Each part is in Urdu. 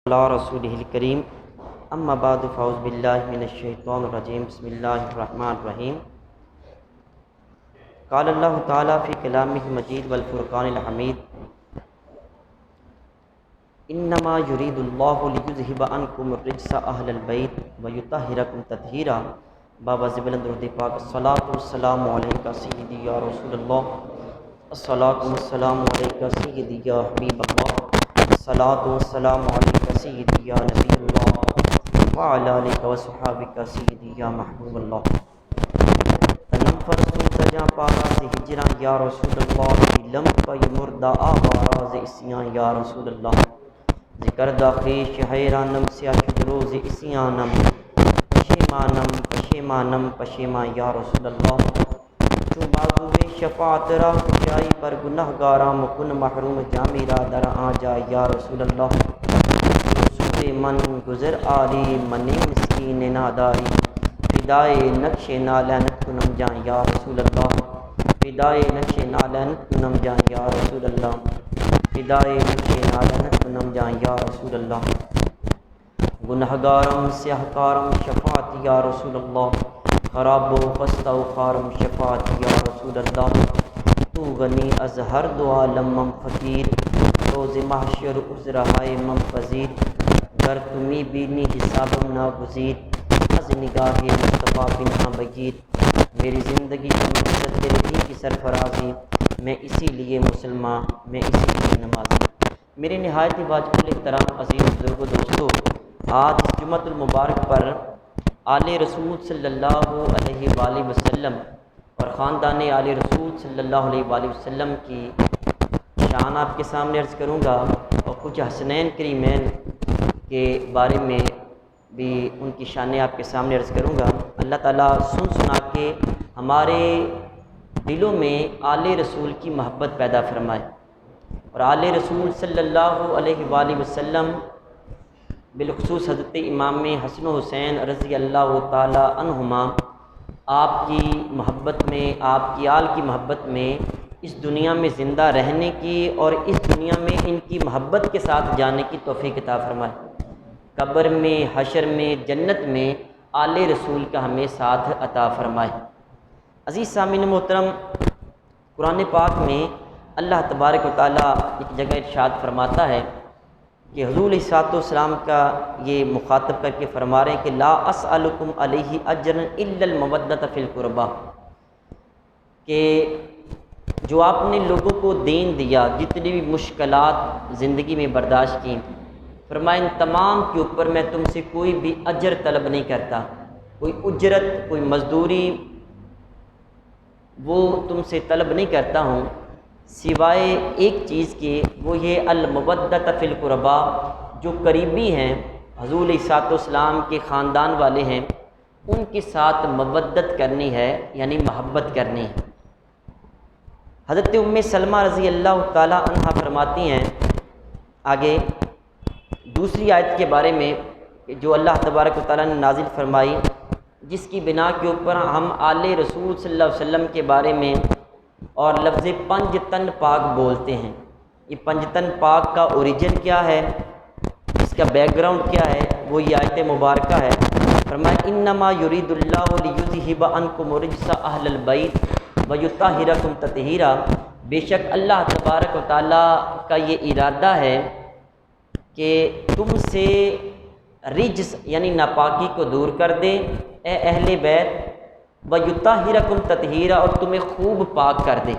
اللہ رسولہ الکریم اما بعد فاعوذ باللہ من الشیطان الرجیم بسم اللہ الرحمن الرحیم قال اللہ تعالی فی کلامہ المجید والفرقان الحمید انما یرید اللہ لیذہب عنکم الرجس اہل البیت ویطہرکم تطہیرا۔ بابا زبلند درود پاک الصلاۃ والسلام علیکہ سیدی یا رسول اللہ، الصلاۃ والسلام علیکہ سیدی یا حبیب اللہ، الصلاۃ والسلام علیکہ سیدی یا نبی اللہ وعلی آلہ وصحابہ سیدی یا محبوب اللہ۔ تنم فرسو تجا پاراز ہجراں یا رسول اللہ، لم پی مردہ آواراز اسیاں یا رسول اللہ۔ ذکر دا خیش حیرانم سیاہ روز اسیانم، پشیمانم پشیمانم پشیمان یا رسول اللہ۔ چون بازوے شفاعت را کشائی پر گناہ گاراں مکن محروم جامیرا در آ جائے یا رسول اللہ۔ سوتے من گزر آلی منی مسکین ناداری، فدائے نقش نالینت کنم جان یا رسول اللہ، فدائے نقش نالینت کنم جان یا رسول اللہ، فدائے نقش نالینت کنم جان یا رسول اللہ۔ گنہگارم سیاہکارم شفاعت یا رسول اللہ، خراب و خستہ و خارم شفاعت یا رسول اللہ۔ تو غنی از ہر دو عالم مم فقیر، روز محشر عذر ہائے مم پذیر۔ گر تمی بینی حسابم ناگزیر، از نگاہ مصطفیٰ پنہاں بگیر۔ میری زندگی کا مقصد تیرے دین کی سرفرازی، میں اسی لیے مسلمان، میں اسی لیے نمازی۔ میرے نہایت واجب احترام عزیز بزرگ و دوستو، آج اس جمعۃ المبارک پر آل رسول صلی اللہ علیہ وآلہ وسلم اور خاندان آل رسول صلی اللہ علیہ وآلہ وسلم کی شان آپ کے سامنے عرض کروں گا، اور کچھ حسنین کریمین کے بارے میں بھی ان کی شانیں آپ کے سامنے عرض کروں گا۔ اللہ تعالیٰ سن سنا کے ہمارے دلوں میں آل رسول کی محبت پیدا فرمائے، اور آل رسول صلی اللہ علیہ وآلہ وسلم بالخصوص حضرت امام حسن و حسین رضی اللہ تعالی عنہما آپ کی محبت میں، آپ کی آل کی محبت میں اس دنیا میں زندہ رہنے کی اور اس دنیا میں ان کی محبت کے ساتھ جانے کی توفیق عطا فرمائے۔ قبر میں، حشر میں، جنت میں آل رسول کا ہمیں ساتھ عطا فرمائے۔ عزیز سامعین محترم، قرآن پاک میں اللہ تبارک و تعالیٰ ایک جگہ ارشاد فرماتا ہے کہ حضور علیہ السلام کا یہ مخاطب کر کے فرما رہے ہیں کہ لا اسألکم علیہ اجرا الا المودۃ فی القربہ، کہ جو آپ نے لوگوں کو دین دیا، جتنی بھی مشکلات زندگی میں برداشت کی، فرمایا ان تمام کے اوپر میں تم سے کوئی بھی اجر طلب نہیں کرتا، کوئی اجرت، کوئی مزدوری وہ تم سے طلب نہیں کرتا ہوں، سوائے ایک چیز کے، وہ یہ المودۃ فی القربہ، جو قریبی ہیں حضور علیہ السلام کے خاندان والے ہیں، ان کے ساتھ مودت کرنی ہے، یعنی محبت کرنی ہے۔ حضرت ام سلمہ رضی اللہ تعالی عنہا فرماتی ہیں آگے دوسری آیت کے بارے میں، جو اللہ تبارک و تعالیٰ نے نازل فرمائی، جس کی بنا کے اوپر ہم آل رسول صلی اللہ علیہ وسلم کے بارے میں اور لفظ پنج تن پاک بولتے ہیں۔ یہ پنج تن پاک کا اوریجن کیا ہے، اس کا بیک گراؤنڈ کیا ہے، وہ یہ آیت مبارکہ ہے۔ فرمایا انما یرید اللہ لیذہب عنکم الرجس اہل البیت ویطہرکم تطہیرا، بے شک اللہ تبارک و تعالیٰ کا یہ ارادہ ہے کہ تم سے رجس یعنی ناپاکی کو دور کر دے اے اہل بیت، ویطہرکم تطہیرا، اور تمہیں خوب پاک کر دے۔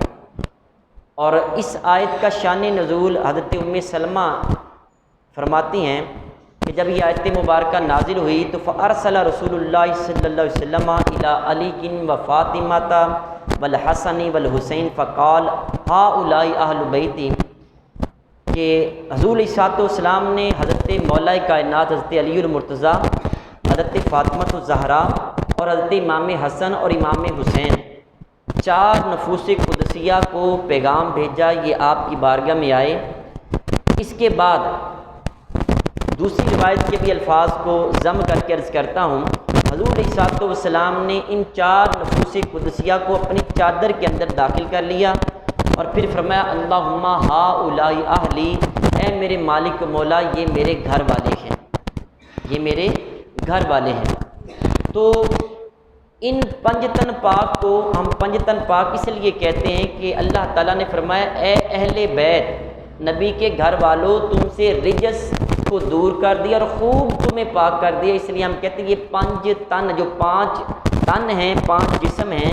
اور اس آیت کا شان نزول حضرت ام سلمہ فرماتی ہیں کہ جب یہ آیت مبارکہ نازل ہوئی تو فارسل رسول اللہ صلی اللہ علیہ وسلم الی علی و فاطمہ والحسن والحسین فقال ہؤلاء اہل بیتی، کہ حضور علیہ السلام نے حضرت مولا کائنات حضرت علی المرتضیٰ، حضرت فاطمہ الزہرا اور حضرت امام حسن اور امام حسین، چار نفوس قدسیہ کو پیغام بھیجا، یہ آپ کی بارگاہ میں آئے۔ اس کے بعد دوسری روایت کے بھی الفاظ کو ضم کر کے عرض کرتا ہوں، حضور علیہ السلام نے ان چار نفوس قدسیہ کو اپنی چادر کے اندر داخل کر لیا اور پھر فرمایا اللہم ہؤلاء اہلی، اے میرے مالک و مولا یہ میرے گھر والے ہیں، یہ میرے گھر والے ہیں۔ تو ان پنجتن پاک کو ہم پنجتن پاک اس لیے کہتے ہیں کہ اللہ تعالیٰ نے فرمایا اے اہل بیت، نبی کے گھر والوں تم سے رجس کو دور کر دیا اور خوب تمہیں پاک کر دیا، اس لیے ہم کہتے ہیں یہ پنج تن، جو 5 تن ہیں، 5 جسم ہیں،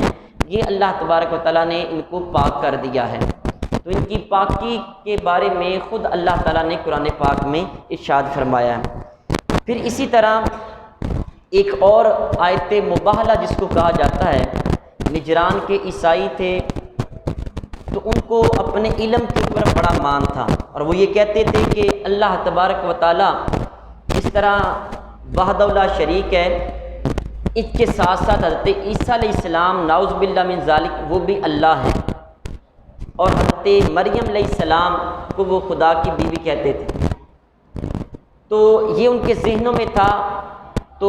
یہ اللہ تبارک و تعالیٰ نے ان کو پاک کر دیا ہے۔ تو ان کی پاکی کے بارے میں خود اللہ تعالیٰ نے قرآن پاک میں ارشاد فرمایا ہے۔ پھر اسی طرح ایک اور آیت مباہلہ جس کو کہا جاتا ہے، نجران کے عیسائی تھے تو ان کو اپنے علم کے اوپر بڑا مان تھا، اور وہ یہ کہتے تھے کہ اللہ تبارک و تعالیٰ جس طرح وحدہ لا شریک ہے، اس کے ساتھ ساتھ حضرت عیسیٰ علیہ السلام نعوذ باللہ من ذالک وہ بھی اللہ ہیں، اور حضرت مریم علیہ السلام کو وہ خدا کی بیوی کہتے تھے۔ تو یہ ان کے ذہنوں میں تھا، تو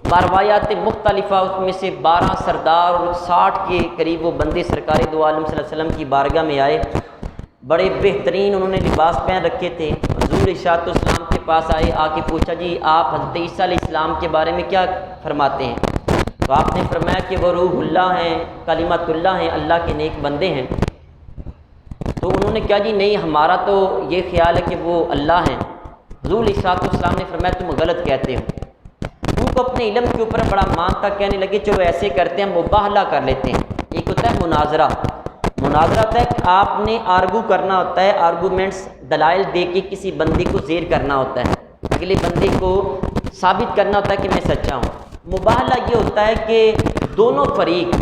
روایات مختلفہ اس میں سے 12 سردار اور 60 کے قریب وہ بندے سرکار دو عالم صلی اللہ علیہ وسلم کی بارگاہ میں آئے، بڑے بہترین انہوں نے لباس پہن رکھے تھے، حضور عیسیٰ السلام کے پاس آئے، آ کے پوچھا جی آپ حضرت عیسیٰ علیہ السلام کے بارے میں کیا فرماتے ہیں؟ تو آپ نے فرمایا کہ وہ روح اللہ ہیں، کلمۃ اللہ ہیں، اللہ کے نیک بندے ہیں۔ تو انہوں نے کہا جی نہیں، ہمارا تو یہ خیال ہے کہ وہ اللہ ہیں۔ حضور عیسیٰ السلام نے فرمایا تم غلط کہتے ہو۔ ان کو اپنے علم کے اوپر بڑا مان تھا، کہنے لگے چلو ایسے کرتے ہیں، مباہلہ کر لیتے ہیں۔ ایک ہوتا ہے مناظرہ ہوتا ہے کہ آپ نے آرگو کرنا ہوتا ہے، آرگومنٹس دلائل دے کے کسی بندے کو زیر کرنا ہوتا ہے، اگلے بندے کو ثابت کرنا ہوتا ہے کہ میں سچا ہوں۔ مباہلہ یہ ہوتا ہے کہ دونوں فریق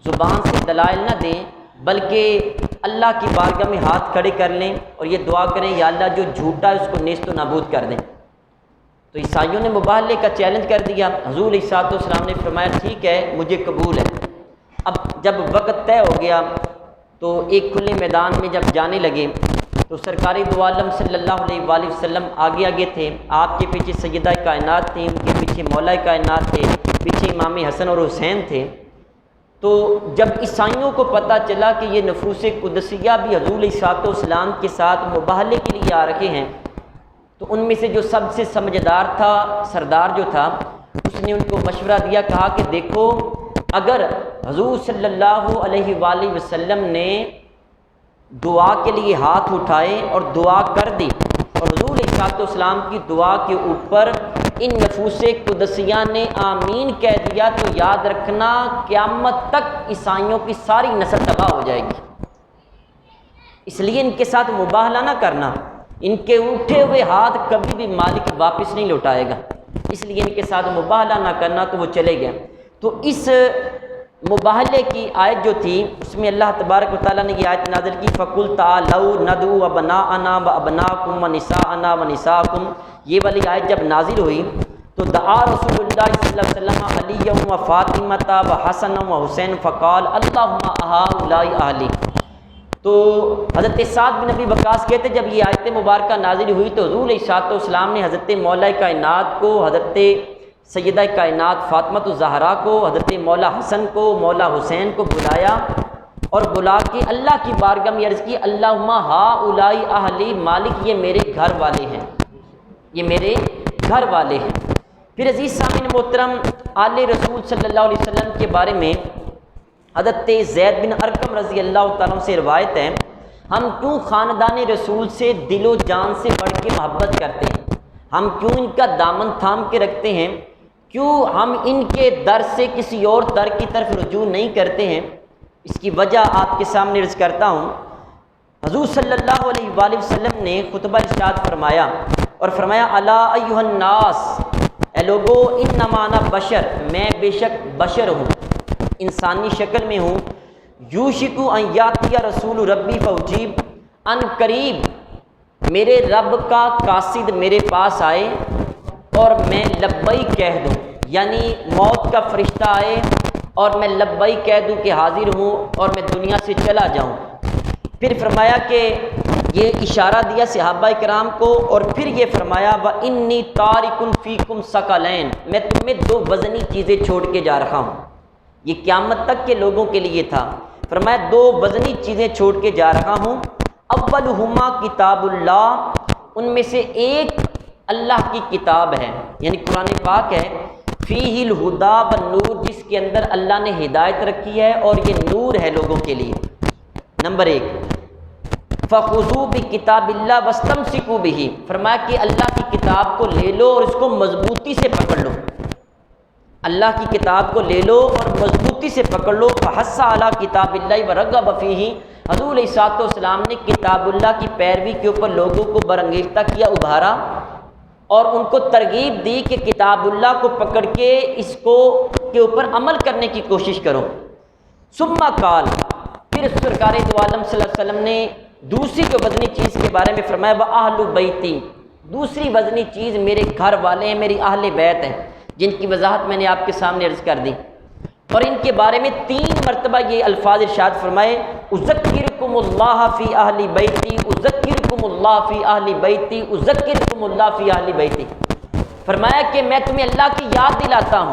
زبان سے دلائل نہ دیں بلکہ اللہ کی بارگاہ میں ہاتھ کھڑے کر لیں اور یہ دعا کریں یا اللہ جو جھوٹا ہے اس کو نیست و نابود کر دیں۔ تو عیسائیوں نے مباہلے کا چیلنج کر دیا، حضور عیسیٰ السلام نے فرمایا ٹھیک ہے مجھے قبول ہے۔ اب جب وقت طے ہو گیا تو ایک کھلے میدان میں جب جانے لگے تو سرکار دو عالم صلی اللہ علیہ وآلہ وسلم آگے آگے تھے، آپ کے پیچھے سیدہ کائنات تھیں، ان کے پیچھے مولا کائنات تھے، پیچھے امام حسن اور حسین تھے۔ تو جب عیسائیوں کو پتہ چلا کہ یہ نفوس قدسیہ بھی حضور عیسیٰ السلام کے ساتھ مباہلے کے لیے آ رکھے ہیں، تو ان میں سے جو سب سے سمجھدار تھا، سردار جو تھا، اس نے ان کو مشورہ دیا، کہا کہ دیکھو اگر حضور صلی اللہ علیہ وآلہ وسلم نے دعا کے لیے ہاتھ اٹھائے اور دعا کر دی اور حضور عیسیٰ السلام کی دعا کے اوپر ان نفوس قدسیہ نے آمین کہہ دیا تو یاد رکھنا قیامت تک عیسائیوں کی ساری نسل تباہ ہو جائے گی۔ اس لیے ان کے ساتھ مباہلہ نہ کرنا، ان کے اٹھے ہوئے ہاتھ کبھی بھی مالک واپس نہیں لوٹائے گا، اس لیے ان کے ساتھ مباہلہ نہ کرنا۔ تو وہ چلے گئے۔ تو اس مباہلے کی آیت جو تھی اس میں اللہ تبارک و تعالیٰ نے یہ آیت نازل کی، فَقُلْ تَعَالَوْا نَدْعُوا أَبْنَاءَنَا وَأَبْنَاءَكُمْ وَنِسَاءَنَا وَنِسَاءَكُمْ، یہ والی آیت جب نازل ہوئی تو دعا رسول اللہ صلی اللہ علیہ وسلم علیہ وفاطمۃ وحسن وحسین فقال اللہم ہؤلاء اہلی۔ تو حضرت سعد بن ابی وقاص کہتے جب یہ آیت مبارکہ نازل ہوئی تو حضور علیہ السلام نے حضرت مولا کائنات کو، حضرت سیدہ کائنات فاطمہ الزہرا کو، حضرت مولا حسن کو، مولا حسین کو بلایا اور بلا کے اللہ کی بارگاہ میں عرض کی اللہم ہؤلاء اہلی، مالک یہ میرے گھر والے ہیں، یہ میرے گھر والے ہیں۔ پھر عزیز سامعین محترم، آل رسول صلی اللہ علیہ وسلم کے بارے میں حضرت زید بن ارقم رضی اللہ تعالیٰ عنہ سے روایت ہے، ہم کیوں خاندان رسول سے دل و جان سے بڑھ کے محبت کرتے ہیں، ہم کیوں ان کا دامن تھام کے رکھتے ہیں، کیوں ہم ان کے در سے کسی اور در کی طرف رجوع نہیں کرتے ہیں، اس کی وجہ آپ کے سامنے عرض کرتا ہوں۔ حضور صلی اللہ علیہ وآلہ وسلم نے خطبہ ارشاد فرمایا اور فرمایا الا ایھا الناس، اے لوگو انما انا بشر، میں بے شک بشر ہوں، انسانی شکل میں ہوں، یوشک ان یاتی رسول ربی فاجیب، ان قریب میرے رب کا قاصد میرے پاس آئے اور میں لبیک کہہ دوں، یعنی موت کا فرشتہ آئے اور میں لبیک کہہ دوں کہ حاضر ہوں اور میں دنیا سے چلا جاؤں۔ پھر فرمایا کہ یہ اشارہ دیا صحابہ کرام کو، اور پھر یہ فرمایا وَإِنِّي تَارِكٌ فِيكُمْ ثَقَلَيْنِ، میں تم میں 2 وزنی چیزیں چھوڑ کے جا رہا ہوں۔ یہ قیامت تک کے لوگوں کے لیے تھا۔ فرمایا 2 وزنی چیزیں چھوڑ کے جا رہا ہوں، اولہما کتاب اللہ، ان میں سے ایک اللہ کی کتاب ہے یعنی قرآن پاک ہے، فیہ الہدی والنور، جس کے اندر اللہ نے ہدایت رکھی ہے اور یہ نور ہے لوگوں کے لیے۔ نمبر 1، فخذوا بکتاب اللہ واستمسکوا بہ، فرمایا کہ اللہ کی کتاب کو لے لو اور اس کو مضبوطی سے پکڑ لو، اللہ کی کتاب کو لے لو اور مضبوطی سے پکڑ لو۔ فحث علی کتاب اللہ ورغب فیہ، حضور علیہ الصلوۃ والسلام نے کتاب اللہ کی پیروی کے اوپر لوگوں کو برانگیختہ کیا، ابھارا اور ان کو ترغیب دی کہ کتاب اللہ کو پکڑ کے اس کو کے اوپر عمل کرنے کی کوشش کرو۔ ثم قال، پھر سرکار دو عالم صلی اللہ علیہ وسلم نے دوسری جو وزنی چیز کے بارے میں فرمایا، وَأَهْلُ بَيْتِي، دوسری وزنی چیز میرے گھر والے ہیں، میری اہل بیت ہیں، جن کی وضاحت میں نے آپ کے سامنے عرض کر دی، اور ان کے بارے میں 3 مرتبہ یہ الفاظ ارشاد فرمائے، اذکرکم اللہ فی اہل بیتی، اذکرکم اللہ فی اہل بیتی، اذکرکم اللہ فی اہل بیتی، فرمایا کہ میں تمہیں اللہ کی یاد دلاتا ہوں،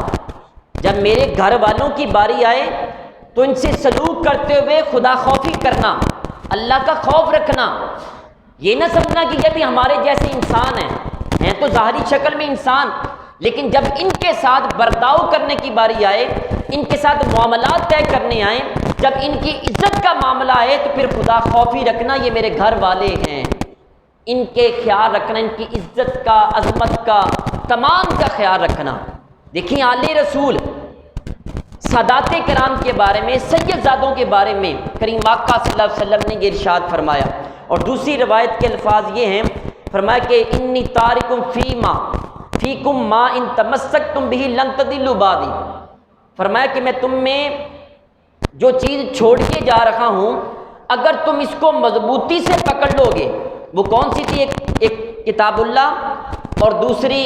جب میرے گھر والوں کی باری آئے تو ان سے سلوک کرتے ہوئے خدا خوفی کرنا، اللہ کا خوف رکھنا، یہ نہ سمجھنا کہ یہ بھی ہمارے جیسے انسان ہیں تو ظاہری شکل میں انسان، لیکن جب ان کے ساتھ برتاؤ کرنے کی باری آئے، ان کے ساتھ معاملات طے کرنے آئیں، جب ان کی عزت کا معاملہ آئے تو پھر خدا خوفی رکھنا، یہ میرے گھر والے ہیں، ان کے خیال رکھنا، ان کی عزت کا، عظمت کا، تمام کا خیال رکھنا۔ دیکھیں آل رسول، سادات کرام کے بارے میں، سید زادوں کے بارے میں کریم آقا صلی اللہ علیہ وسلم نے یہ ارشاد فرمایا، اور دوسری روایت کے الفاظ یہ ہیں، فرمایا کہ انی تارکم فیکم ما ان تمسکتم بہ لن تضلوا بعدی، فرمایا کہ میں تم میں جو چیز چھوڑ کے جا رہا ہوں، اگر تم اس کو مضبوطی سے پکڑ لو گے، وہ کون سی تھی؟ ایک کتاب اللہ اور دوسری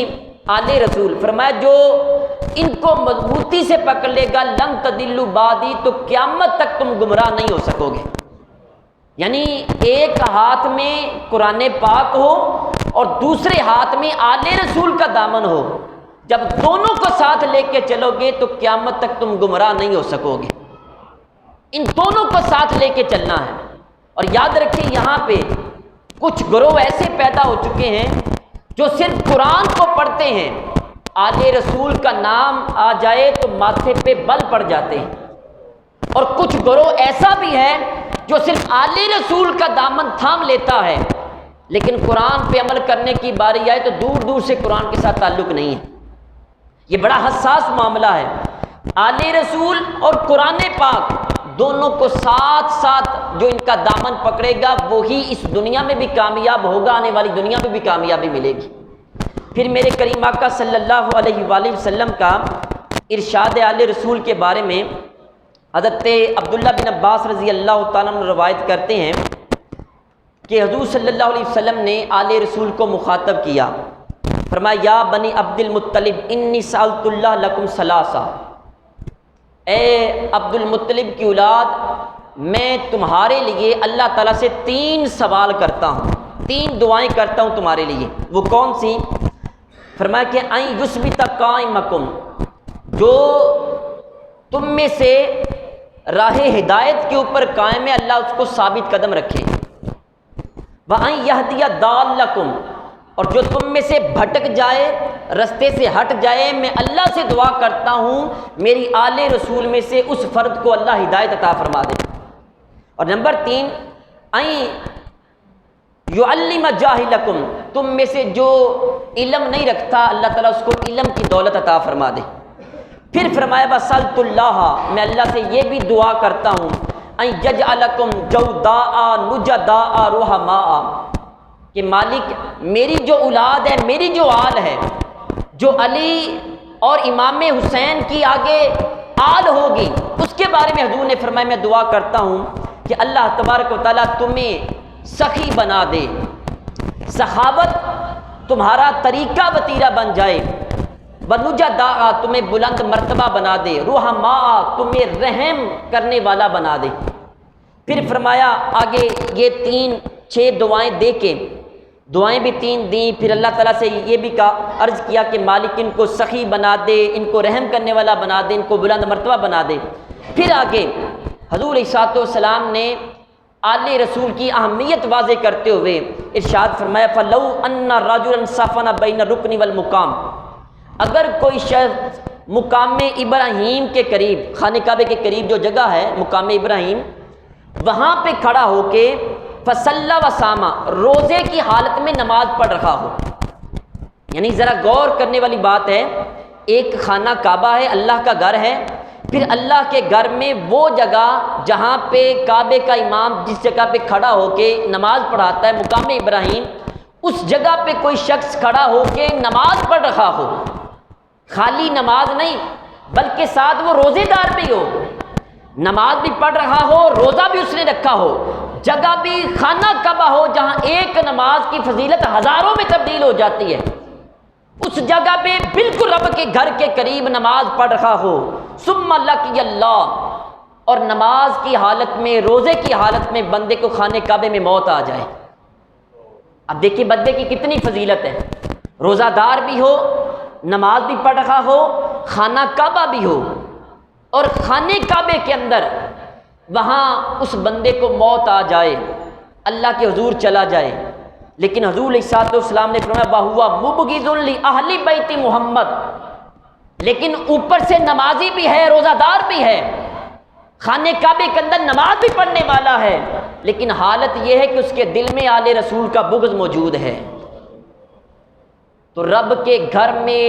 آل رسول، فرمایا جو ان کو مضبوطی سے پکڑ لے گا، لن تضلوا بعدی، تو قیامت تک تم گمراہ نہیں ہو سکو گے۔ یعنی ایک ہاتھ میں قرآن پاک ہو اور دوسرے ہاتھ میں آل رسول کا دامن ہو، جب دونوں کو ساتھ لے کے چلو گے تو قیامت تک تم گمراہ نہیں ہو سکو گے۔ ان دونوں کو ساتھ لے کے چلنا ہے۔ اور یاد رکھیں یہاں پہ کچھ گروہ ایسے پیدا ہو چکے ہیں جو صرف قرآن کو پڑھتے ہیں، آل رسول کا نام آ جائے تو ماتھے پہ بل پڑ جاتے ہیں، اور کچھ گروہ ایسا بھی ہے جو صرف آل رسول کا دامن تھام لیتا ہے، لیکن قرآن پہ عمل کرنے کی باری آئے تو دور دور سے قرآن کے ساتھ تعلق نہیں ہے۔ یہ بڑا حساس معاملہ ہے۔ آل رسول اور قرآن پاک دونوں کو ساتھ ساتھ جو ان کا دامن پکڑے گا وہی اس دنیا میں بھی کامیاب ہوگا، آنے والی دنیا میں بھی کامیابی ملے گی۔ پھر میرے کریم آقا صلی اللہ علیہ وآلہ وسلم کا ارشاد آل رسول کے بارے میں حضرت عبداللہ بن عباس رضی اللہ تعالیٰ عنہ روایت کرتے ہیں کہ حضور صلی اللہ علیہ وسلم نے آل رسول کو مخاطب کیا، فرمایا یا بنی عبد المطلب انی سألت اللہ لکم ثلاثہ، اے عبد المطلب کی اولاد، میں تمہارے لیے اللہ تعالیٰ سے 3 سوال کرتا ہوں، 3 دعائیں کرتا ہوں تمہارے لیے۔ وہ کون سی؟ فرمایا کہ ان یثبت قائمکم، جو تم میں سے راہ ہدایت کے اوپر قائم ہے اللہ اس کو ثابت قدم رکھے، وَأَن يَهْدِيَ ضَالَّكُمْ، اور جو تم میں سے بھٹک جائے، رستے سے ہٹ جائے، میں اللہ سے دعا کرتا ہوں میری آل رسول میں سے اس فرد کو اللہ ہدایت عطا فرما دے۔ اور نمبر 3، ان یعلم جاہلکم، تم میں سے جو علم نہیں رکھتا اللہ تعالیٰ اس کو علم کی دولت عطا فرما دے۔ پھر فرمایا وَسَأَلْتُ اللَّهَ، میں اللہ سے یہ بھی دعا کرتا ہوں ان یجعلکم جوداء نجداء رحماء، کہ مالک میری جو اولاد ہے، میری جو آل ہے، جو علی اور امام حسین کی آگے آل ہوگی، اس کے بارے میں حضور نے فرمایا میں دعا کرتا ہوں کہ اللہ تبارک و تعالیٰ تمہیں سخی بنا دے، سخاوت تمہارا طریقہ وتیرہ بن جائے، ونجداء تمہیں بلند مرتبہ بنا دے، رحماء تمہیں رحم کرنے والا بنا دے۔ پھر فرمایا آگے یہ 6 دعائیں دے کے، دعائیں بھی 3 دیں، پھر اللہ تعالیٰ سے یہ بھی عرض کیا کہ مالک ان کو سخی بنا دے، ان کو رحم کرنے والا بنا دے، ان کو بلند مرتبہ بنا دے۔ پھر آگے حضور علیہ الصلوۃ والسلام نے آل رسول کی اہمیت واضح کرتے ہوئے ارشاد فرمایا فَلَوْ أَنَّ رَجُلًا سَفَنَ بَيْنَ الرُّكْنِ وَالْمُقَامِ، اگر کوئی شخص مقام ابراہیم کے قریب، خانہ کعبے کے قریب جو جگہ ہے مقام ابراہیم، وہاں پہ کھڑا ہو کے فصلی وصام، روزے کی حالت میں نماز پڑھ رہا ہو. یعنی ذرا غور کرنے والی بات ہے، ایک خانہ کعبہ ہے، اللہ کا گھر ہے، پھر اللہ کے گھر میں وہ جگہ جہاں پہ کعبے کا امام جس جگہ پہ کھڑا ہو کے نماز پڑھاتا ہے مقام ابراہیم، اس جگہ پہ کوئی شخص کھڑا ہو کے نماز پڑھ رہا ہو، خالی نماز نہیں بلکہ ساتھ وہ روزے دار بھی ہو، نماز بھی پڑھ رہا ہو، روزہ بھی اس نے رکھا ہو، جگہ بھی خانہ کعبہ ہو جہاں ایک نماز کی فضیلت ہزاروں میں تبدیل ہو جاتی ہے، اس جگہ پہ بالکل رب کے گھر کے قریب نماز پڑھ رہا ہو، ثم لقی اللہ، اور نماز کی حالت میں، روزے کی حالت میں بندے کو خانہ کعبے میں موت آ جائے. اب دیکھیے بندے کی کتنی فضیلت ہے، روزہ دار بھی ہو، نماز بھی پڑھ رہا ہو، خانہ کعبہ بھی ہو، اور خانہ کعبے کے اندر وہاں اس بندے کو موت آ جائے، اللہ کے حضور چلا جائے. لیکن حضور علیہ الصلوۃ والسلام نے فرمایا وَهُوَ مُبْغِضٌ لِأَهْلِ بَيْتِ محمد، لیکن اوپر سے نمازی بھی ہے، روزہ دار بھی ہے، خانہ کعبے کے اندر نماز بھی پڑھنے والا ہے، لیکن حالت یہ ہے کہ اس کے دل میں آل رسول کا بغض موجود ہے. تو رب کے گھر میں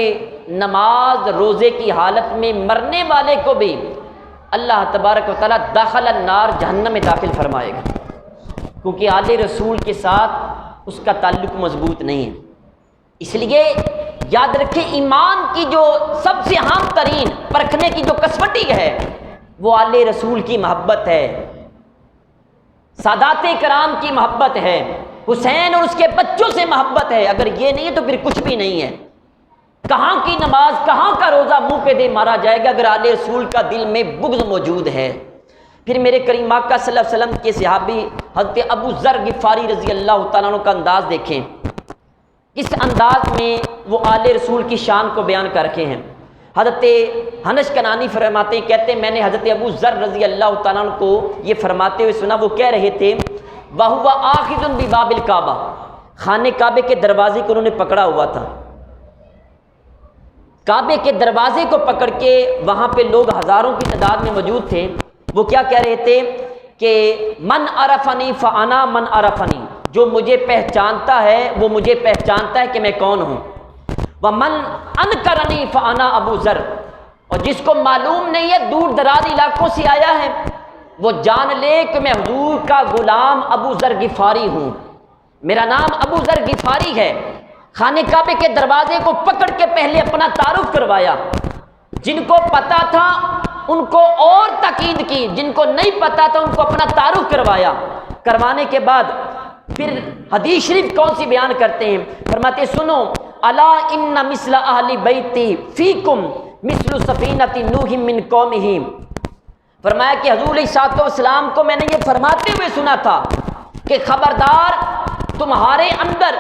نماز روزے کی حالت میں مرنے والے کو بھی اللہ تبارک و تعالیٰ داخل النار، جہنم میں داخل فرمائے گا، کیونکہ آل رسول کے ساتھ اس کا تعلق مضبوط نہیں ہے. اس لیے یاد رکھیں ایمان کی جو سب سے اہم ترین پرکھنے کی جو کسوٹی ہے وہ آل رسول کی محبت ہے، سادات کرام کی محبت ہے، حسین اور اس کے بچوں سے محبت ہے. اگر یہ نہیں ہے تو پھر کچھ بھی نہیں ہے. کہاں کی نماز، کہاں کا روزہ منہ پہ دے مارا جائے گا اگر آل رسول کا دل میں بغض موجود ہے. پھر میرے کریم آقا صلی اللہ علیہ وسلم کے صحابی حضرت ابو ذر غفاری رضی اللہ تعالیٰ عنہ کا انداز دیکھیں، کس انداز میں وہ آل رسول کی شان کو بیان کر رکھے ہیں. حضرت حنش کنانی فرماتے ہیں، کہتے ہیں میں نے حضرت ابو ذر رضی اللہ تعالیٰ عنہ کو یہ فرماتے ہوئے سنا، وہ کہہ رہے تھے وَهُوَ آخِذٌ بِبَابِ الْكَعْبَةِ، خانہ کعبے کے دروازے کو انہوں نے پکڑا ہوا تھا. کعبے کے دروازے کو پکڑ کے وہاں پہ لوگ ہزاروں کی تعداد میں موجود تھے. وہ کیا کہہ رہے تھے کہ من عرفنی فانا من عرفنی، جو مجھے پہچانتا ہے وہ مجھے پہچانتا ہے کہ میں کون ہوں. ومن انکرنی فانا ابو ذر، اور جس کو معلوم نہیں ہے دور دراز علاقوں سے آیا ہے وہ جان لے کہ میں حضور کا غلام ابو ذر غفاری ہوں، میرا نام ابو ذر غفاری ہے. خانہ کعبے کے دروازے کو پکڑ کے پہلے اپنا تعارف کروایا، جن کو پتا تھا ان کو اور تاکید کی، جن کو نہیں پتا تھا ان کو اپنا تعارف کروایا. کروانے کے بعد پھر حدیث شریف کون سی بیان کرتے ہیں، فرماتے سنو الا ان مثل اہل بیتی فیکم مثل سفینۃ نوح من قومہ. فرمایا کہ حضور علیہ الصلوۃ والسلام کو میں نے یہ فرماتے ہوئے سنا تھا کہ خبردار تمہارے اندر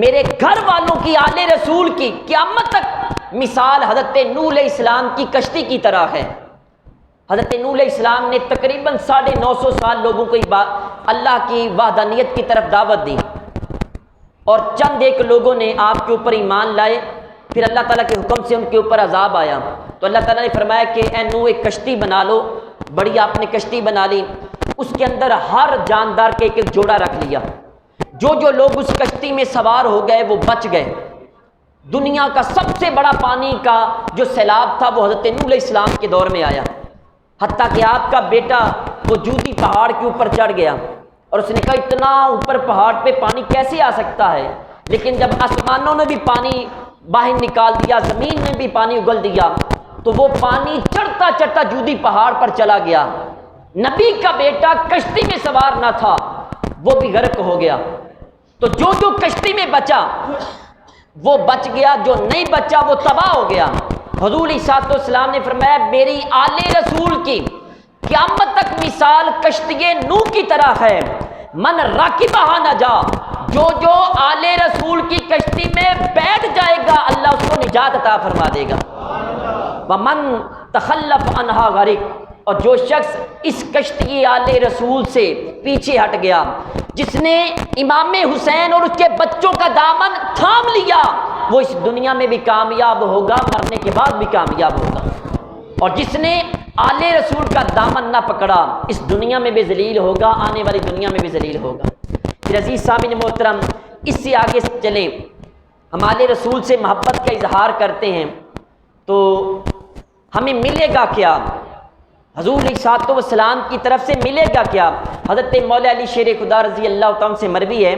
میرے گھر والوں کی، آل رسول کی قیامت تک مثال حضرت نوح علیہ السلام کی کشتی کی طرح ہے. حضرت نوح علیہ السلام نے تقریباً 950 سال لوگوں کو اللہ کی وحدانیت کی طرف دعوت دی، اور چند ایک لوگوں نے آپ کے اوپر ایمان لائے. پھر اللہ تعالیٰ کے حکم سے ان کے اوپر عذاب آیا، تو اللہ تعالیٰ نے فرمایا کہ اے نوح ایک کشتی بنا لو. بڑی آپ نے کشتی بنا لی، اس کے اندر ہر جاندار کے ایک ایک جوڑا رکھ لیا. جو لوگ اس کشتی میں سوار ہو گئے وہ بچ گئے. دنیا کا سب سے بڑا پانی کا جو سیلاب تھا وہ حضرت نوح علیہ السلام کے دور میں آیا، حتیٰ کہ آپ کا بیٹا وہ جودی پہاڑ کے اوپر چڑھ گیا اور اس نے کہا اتنا اوپر پہاڑ پہ پانی کیسے آ سکتا ہے. لیکن جب آسمانوں نے بھی پانی باہر نکال دیا، زمین میں بھی پانی اگل دیا، تو وہ پانی چڑھتا چڑھتا جودی پہاڑ پر چلا گیا. نبی کا بیٹا کشتی میں سوار نہ تھا، وہ بھی غرق ہو گیا. تو جو کشتی میں بچا وہ بچ گیا، جو نہیں بچا وہ تباہ ہو گیا. حضور علیہ الصلوۃ والسلام نے فرمایا میری آل رسول کی قیامت تک مثال کشتی نوح کی طرح ہے. من راکبہ نجا، جو آل رسول کی کشتی میں بیٹھ جائے گا اللہ اس کو نجات عطا فرما دے گا. ومن تخلف عنہا غرق، اور جو شخص اس کشتی آل رسول سے پیچھے ہٹ گیا، جس نے امام حسین اور اس کے بچوں کا دامن تھام لیا، وہ اس دنیا میں بھی کامیاب ہوگا، مرنے کے بعد بھی کامیاب ہوگا۔ اور جس نے آل رسول کا دامن نہ پکڑا، اس دنیا میں بھی ذلیل ہوگا، آنے والی دنیا میں بھی ذلیل ہوگا۔ پھر عزیز سامعین محترم، اس سے آگے چلیں، ہم آل رسول سے محبت کا اظہار کرتے ہیں تو ہمیں ملے گا کیا؟ حضور علیہ الصلوۃ والسلام کی طرف سے ملے گا کیا؟ حضرت مولا علی شیر خدا رضی اللہ تعالیٰ سے مروی ہے،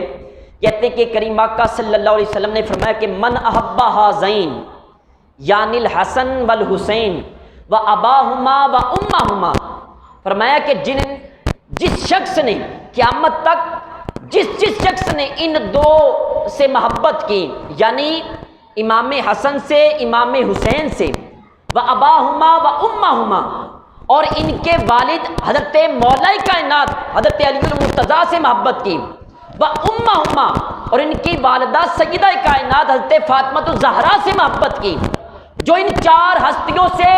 کہتے ہیں کہ کریم آقا صلی اللہ علیہ وسلم نے فرمایا کہ من احب ہذین یعنی الحسن والحسین و اباہما و امہما، فرمایا کہ جس شخص نے قیامت تک جس شخص نے ان دو سے محبت کی، یعنی امام حسن سے، امام حسین سے، و اباہما و امہما، اور ان کے والد حضرت مولا کائنات حضرت علی المرتضیٰ سے محبت کی، و امہما، اور ان کی والدہ سیدہ کائنات حضرت فاطمہ الزہرا سے محبت کی، جو ان چار ہستیوں سے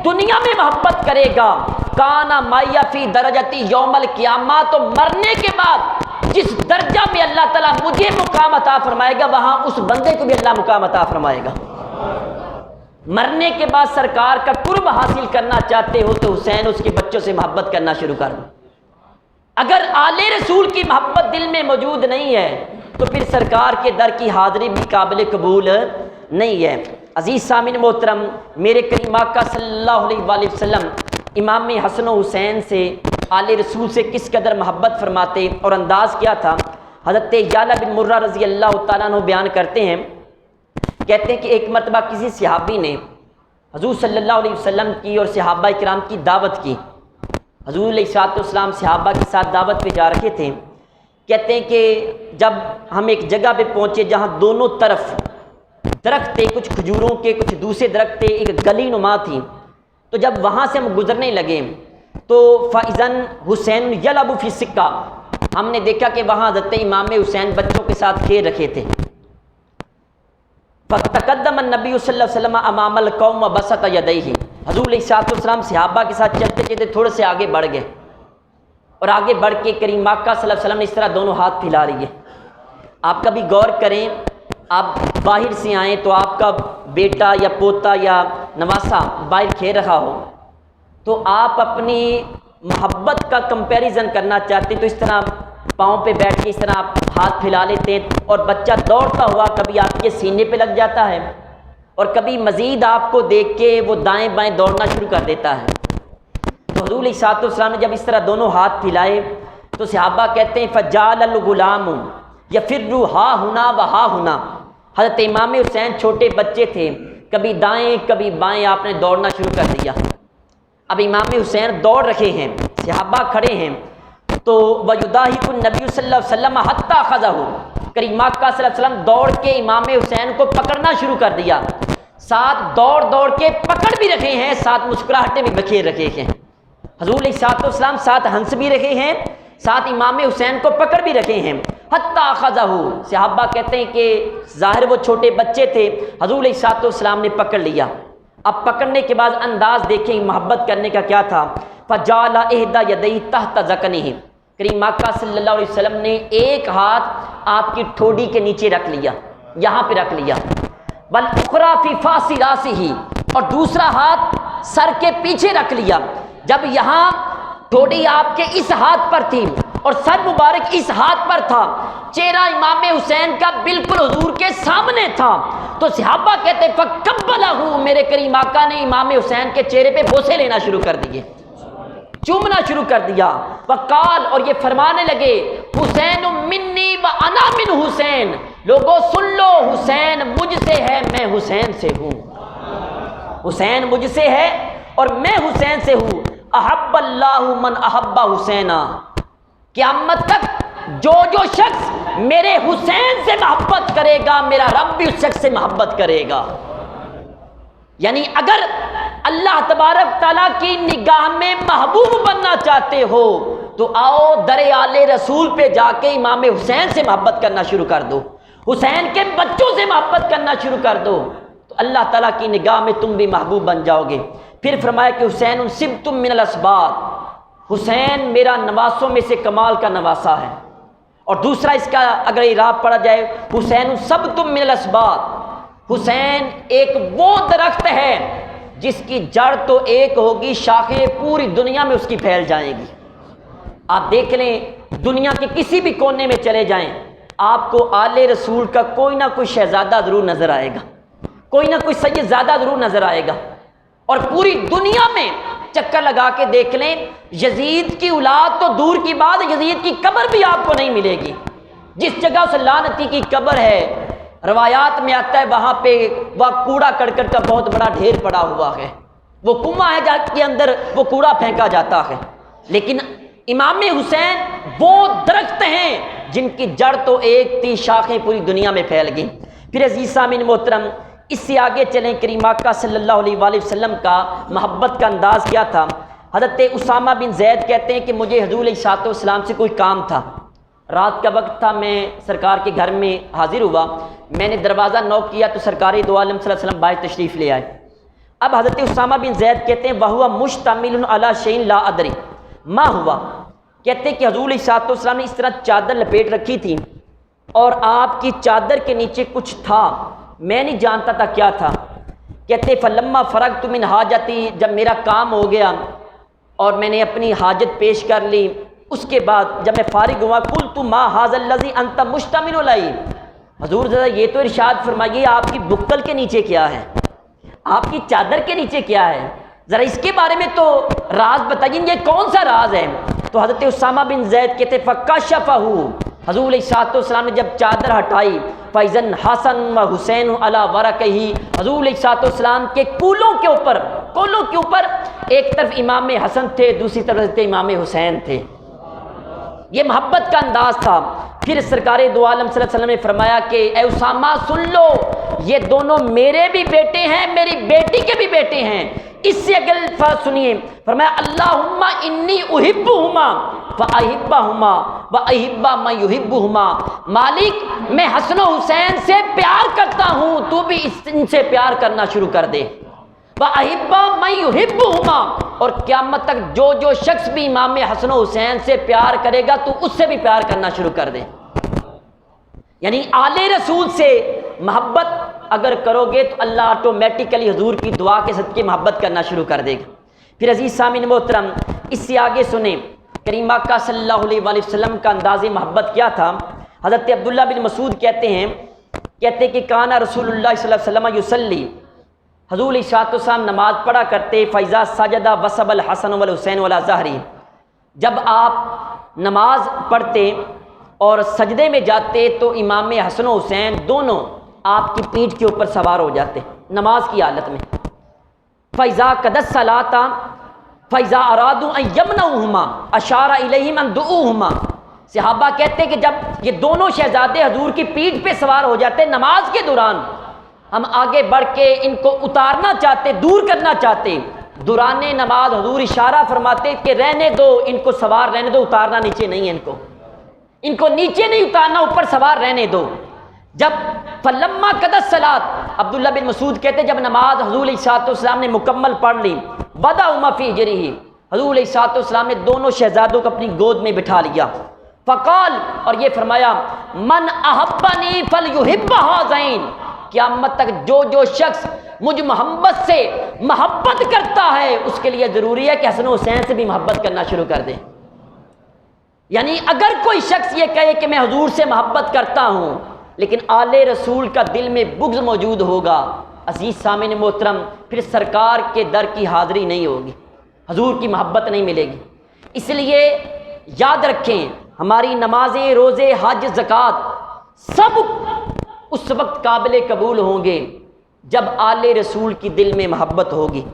دنیا میں محبت کرے گا، کانا مایا فی درجتی یوم القیامہ، تو مرنے کے بعد جس درجہ میں اللہ تعالیٰ مجھے مقام عطا فرمائے گا، وہاں اس بندے کو بھی اللہ مقام عطا فرمائے گا۔ مرنے کے بعد سرکار کا قرب حاصل کرنا چاہتے ہو تو حسین اس کے بچوں سے محبت کرنا شروع کر دو۔ اگر آل رسول کی محبت دل میں موجود نہیں ہے تو پھر سرکار کے در کی حاضری بھی قابل قبول نہیں ہے۔ عزیز سامعین محترم، میرے کریم آقا صلی اللہ علیہ وآلہ وسلم امام حسن و حسین سے، آل رسول سے کس قدر محبت فرماتے اور انداز کیا تھا، حضرت یعلا بن مرہ رضی اللہ تعالیٰ عنہ بیان کرتے ہیں، کہتے ہیں کہ ایک مرتبہ کسی صحابی نے حضور صلی اللہ علیہ وسلم کی اور صحابہ کرام کی دعوت کی۔ حضور علیہ الصلوۃ والسلام صحابہ کے ساتھ دعوت پہ جا رکھے تھے۔ کہتے ہیں کہ جب ہم ایک جگہ پہ پہنچے جہاں دونوں طرف درخت تھے، کچھ کھجوروں کے، کچھ دوسرے درخت تھے، ایک گلی نما تھی، تو جب وہاں سے ہم گزرنے لگے تو فَإِذًا حسین یلعب فی السکہ، ہم نے دیکھا کہ وہاں حضرت امام حسین بچوں کے ساتھ کھیل رکھے تھے۔ فَتَقَدَّمَ النَّبِيُّ صلی اللہ علیہ وسلم امام القوم وبسط یدیہ، حضور علیہ الصلوۃ والسلام صحابہ کے ساتھ چلتے چلتے تھوڑے سے آگے بڑھ گئے، اور آگے بڑھ کے کریم آقا صلی اللہ علیہ وسلم نے اس طرح دونوں ہاتھ پھیلا رہی ہے۔ آپ کبھی غور کریں، آپ باہر سے آئیں تو آپ کا بیٹا یا پوتا یا نواسا باہر کھیل رہا ہو تو آپ اپنی محبت کا کمپیریزن کرنا چاہتے ہیں تو اس طرح پاؤں پہ بیٹھ کے اس طرح آپ ہاتھ پھیلا لیتے ہیں، اور بچہ دوڑتا ہوا کبھی آپ کے سینے پہ لگ جاتا ہے، اور کبھی مزید آپ کو دیکھ کے وہ دائیں بائیں دوڑنا شروع کر دیتا ہے۔ تو حضور علیہ الصلوۃ والسلام نے جب اس طرح دونوں ہاتھ پھیلائے تو صحابہ کہتے ہیں فجعل الغلام یفر ہا ہنا و ہا ہنا، حضرت امام حسین چھوٹے بچے تھے، کبھی دائیں کبھی بائیں آپ نے دوڑنا شروع کر دیا۔ اب امام حسین دوڑ رہے ہیں، صحابہ کھڑے ہیں، تو وَيُضَاحِكُ النَّبِيُّ صلی اللہ علیہ وسلم حَتَّى أَخَذَهُ، کریم آقا صلی اللہ علیہ وسلم دوڑ کے امام حسین کو پکڑنا شروع کر دیا، ساتھ دوڑ کے پکڑ بھی رکھے ہیں، ساتھ مسکراہٹیں بھی بکھیر رکھے ہیں۔ حضور علیہ الصلوۃ والسلام ساتھ ہنس بھی رکھے ہیں، ساتھ امام حسین کو پکڑ بھی رکھے ہیں۔ حَتَّى أَخَذَهُ، صحابہ کہتے ہیں کہ ظاہر وہ چھوٹے بچے تھے، حضور علیہ الصلوۃ والسلام نے پکڑ لیا۔ اب پکڑنے کے بعد انداز دیکھیں محبت کرنے کا کیا تھا، فَجَعَلَ إِحْدَى يَدَيْهِ تَحْتَ ذَقْنِهِ، کریم آقا صلی اللہ علیہ وسلم نے ایک ہاتھ آپ کی ٹھوڑی کے نیچے رکھ لیا، یہاں پہ رکھ لیا، وَالْأُخْرَى فِي فَاسِ رَاسِهِ، اور دوسرا ہاتھ سر کے پیچھے رکھ لیا۔ جب یہاں ٹھوڑی آپ کے اس ہاتھ پر تھی اور سر مبارک اس ہاتھ پر تھا، چہرہ امام حسین کا بالکل حضور کے سامنے تھا، تو صحابہ کہتے فَقَبَّلَهُ، میرے کریم آقا نے امام حسین کے چہرے پہ بوسے لینا شروع کر دیے، چومنا شروع کر دیا۔ وقال، اور یہ فرمانے لگے حسین منی و انا من حسین، لوگوں سن لو حسین مجھ سے ہے، میں حسین سے ہوں، حسین مجھ سے ہے اور میں حسین سے ہوں۔ احب اللہ من احب حسینا، قیامت تک جو شخص میرے حسین سے محبت کرے گا میرا رب بھی اس شخص سے محبت کرے گا۔ یعنی اگر اللہ تبارک تعالیٰ کی نگاہ میں محبوب بننا چاہتے ہو تو آؤ در آل رسول پہ جا کے امام حسین سے محبت کرنا شروع کر دو، حسین کے بچوں سے محبت کرنا شروع کر دو، تو اللہ تعالیٰ کی نگاہ میں تم بھی محبوب بن جاؤ گے۔ پھر فرمایا کہ حسین سبتم من الاسباط، حسین میرا نواسوں میں سے کمال کا نواسا ہے۔ اور دوسرا اس کا اگر اعراب پڑھا جائے، حسین سبتم من الاسباط، حسین ایک وہ درخت ہے جس کی جڑ تو ایک ہوگی، شاخیں پوری دنیا میں اس کی پھیل جائیں گی۔ آپ دیکھ لیں دنیا کے کسی بھی کونے میں چلے جائیں، آپ کو آل رسول کا کوئی نہ کوئی شہزادہ ضرور نظر آئے گا، کوئی نہ کوئی سید زادہ ضرور نظر آئے گا۔ اور پوری دنیا میں چکر لگا کے دیکھ لیں، یزید کی اولاد تو دور کی بات، یزید کی قبر بھی آپ کو نہیں ملے گی۔ جس جگہ اس لعنتی کی قبر ہے، روایات میں آتا ہے وہاں پہ وہ کوڑا کرکٹ کا بہت بڑا ڈھیر پڑا ہوا ہے، وہ کنواں ہے جس کے اندر وہ کوڑا پھینکا جاتا ہے۔ لیکن امام حسین وہ درخت ہیں جن کی جڑ تو ایک تھی، شاخیں پوری دنیا میں پھیل گئیں۔ پھر عزیز سامعین محترم، اس سے آگے چلیں، کریم آقا صلی اللہ علیہ وآلہ وسلم کا محبت کا انداز کیا تھا۔ حضرت اسامہ بن زید کہتے ہیں کہ مجھے حضور علیہ الصلوۃ والسلام سے کوئی کام تھا، رات کا وقت تھا، میں سرکار کے گھر میں حاضر ہوا، میں نے دروازہ نوک کیا تو سرکار دو عالم صلی اللہ علیہ وسلم باہر تشریف لے آئے۔ اب حضرت اسامہ بن زید کہتے ہیں وَهُوَ مُشْتَمِلٌ عَلَىٰ شَيْءٍ لَا أَدْرِي مَا ہوا، کہتے ہیں کہ حضور علیہ الصلوۃ والسلام نے اس طرح چادر لپیٹ رکھی تھی اور آپ کی چادر کے نیچے کچھ تھا، میں نہیں جانتا تھا کیا تھا۔ کہتے فلما فرغت من حاجتی، جب میرا کام ہو گیا اور میں نے اپنی حاجت پیش کر لی، اس کے بعد جب میں فارغ ہوا قلت ما ھذا الذی انت مشتمل علیہ، حضور ذرا یہ تو ارشاد فرمائیے آپ کی بکل کے نیچے کیا ہے، آپ کی چادر کے نیچے کیا ہے، ذرا اس کے بارے میں تو راز بتائیے، یہ کون سا راز ہے؟ تو حضرت اسامہ بن زید کہتے فکشفہ، حضور علیہ الصلوۃ والسلام نے جب چادر ہٹائی، فَإِذًا حسن و حسین علی ورقہ، حضور علیہ الصلوۃ والسلام کے کولوں کے اوپر ایک طرف امام حسن تھے، دوسری طرف حضرت امام حسین تھے۔ یہ محبت کا انداز تھا۔ پھر سرکار دو عالم صلی اللہ علیہ وسلم نے فرمایا کہ اے اسامہ سن لو، یہ دونوں میرے بھی بیٹے ہیں، میری بیٹی کے بھی بیٹے ہیں۔ اس سے اگل الفاظ سنیے، فرمایا اللہم انی احبہما فاحبہما واحب من یحبہما، مالک میں حسن و حسین سے پیار کرتا ہوں، تو بھی ان سے پیار کرنا شروع کر دے۔ وَأَحِبَّ مَن يُحِبُّهُمَا، اور قیامت تک جو شخص بھی امام حسن و حسین سے پیار کرے گا تو اس سے بھی پیار کرنا شروع کر دے۔ یعنی آل رسول سے محبت اگر کرو گے تو اللہ آٹومیٹیکلی حضور کی دعا کے صدقے محبت کرنا شروع کر دے گا۔ پھر عزیز سامعین محترم، اس سے آگے سنیں کریم آقا صلی اللہ علیہ وآلہ وسلم کا انداز محبت کیا تھا۔ حضرت عبداللہ بن مسعود کہتے ہیں کہ کانا رسول اللہ صلی اللہ علیہ وسلم یصلی، حضور علیہ الصلوۃ والسلام نماز پڑھا کرتے، فَإِذَا سَجَدَ وَثَبَ الْحَسَنُ وَالْحُسَيْنُ عَلَىٰ ظَهْرِهِ، جب آپ نماز پڑھتے اور سجدے میں جاتے تو امام حسن و حسین دونوں آپ کی پیٹھ کے اوپر سوار ہو جاتے نماز کی حالت میں۔ فَإِذَا قَضَى الصَّلَاةَ فَإِذَا أَرَادُوا أَن يَمْنَعُوهُمَا أَشَارَ إِلَيْهِمْ أَن دُعُوهُمَا، صحابہ کہتے کہ جب یہ دونوں شہزادے حضور کی پیٹھ پہ سوار ہو جاتے نماز کے دوران، ہم آگے بڑھ کے ان کو اتارنا چاہتے، دور کرنا چاہتے، دوران نماز حضور اشارہ فرماتے کہ رہنے دو، ان کو سوار رہنے دو، اتارنا نیچے نہیں ہے، ان کو نیچے نہیں اتارنا، اوپر سوار رہنے دو۔ جب فلما قضى الصلاة، عبداللہ بن مسعود کہتے جب نماز حضور علیہ الصلوۃ والسلام نے مکمل پڑھ لی، وضعهما في حجره، حضور علیہ الصلوۃ والسلام نے دونوں شہزادوں کو اپنی گود میں بٹھا لیا۔ فقال، اور یہ فرمایا من احبنی فلیحب هذین، قیامت تک جو شخص مجھ محمد سے محبت کرتا ہے اس کے لیے ضروری ہے کہ حسن و حسین سے بھی محبت کرنا شروع کر دے۔ یعنی اگر کوئی شخص یہ کہے کہ میں حضور سے محبت کرتا ہوں لیکن آل رسول کا دل میں بغض موجود ہوگا، عزیز سامعین محترم، پھر سرکار کے در کی حاضری نہیں ہوگی، حضور کی محبت نہیں ملے گی۔ اس لیے یاد رکھیں ہماری نمازیں، روزے، حج، زکوٰۃ سب اس وقت قابل قبول ہوں گے جب آل رسول کی دل میں محبت ہوگی،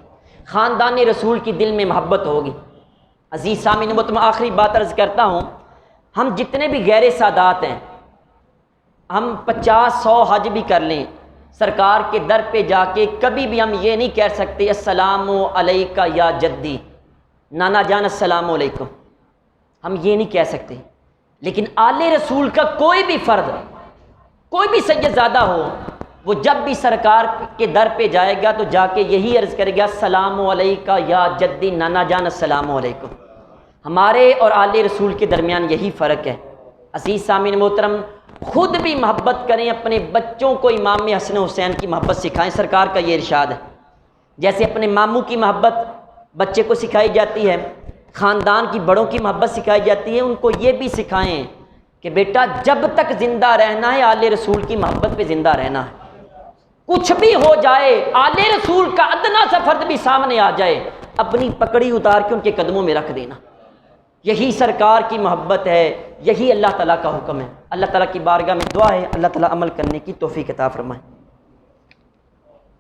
خاندان رسول کی دل میں محبت ہوگی۔ عزیز سامعین محترم، آخری بات عرض کرتا ہوں، ہم جتنے بھی غیر سادات ہیں، ہم 50-100 حج بھی کر لیں، سرکار کے در پہ جا کے کبھی بھی ہم یہ نہیں کہہ سکتے السلام علیکہ یا جدی، نانا جان السلام علیکم، ہم یہ نہیں کہہ سکتے۔ لیکن آل رسول کا کوئی بھی فرد، کوئی بھی سید زادہ ہو، وہ جب بھی سرکار کے در پہ جائے گا تو جا کے یہی عرض کرے گا السلام علیکہ یا جدی نانا جان السلام علیکم۔ ہمارے اور آل رسول کے درمیان یہی فرق ہے۔ عزیز سامعین محترم، خود بھی محبت کریں، اپنے بچوں کو امام حسن حسین کی محبت سکھائیں۔ سرکار کا یہ ارشاد ہے، جیسے اپنے ماموں کی محبت بچے کو سکھائی جاتی ہے، خاندان کی بڑوں کی محبت سکھائی جاتی ہے، ان کو یہ بھی سکھائیں کہ بیٹا جب تک زندہ رہنا ہے آل رسول کی محبت پہ زندہ رہنا ہے۔ کچھ بھی ہو جائے، آل رسول کا ادنا سا فرد بھی سامنے آ جائے، اپنی پکڑی اتار کے ان کے قدموں میں رکھ دینا۔ یہی سرکار کی محبت ہے، یہی اللہ تعالیٰ کا حکم ہے۔ اللہ تعالیٰ کی بارگاہ میں دعا ہے اللہ تعالیٰ عمل کرنے کی توفیق عطا فرمائے۔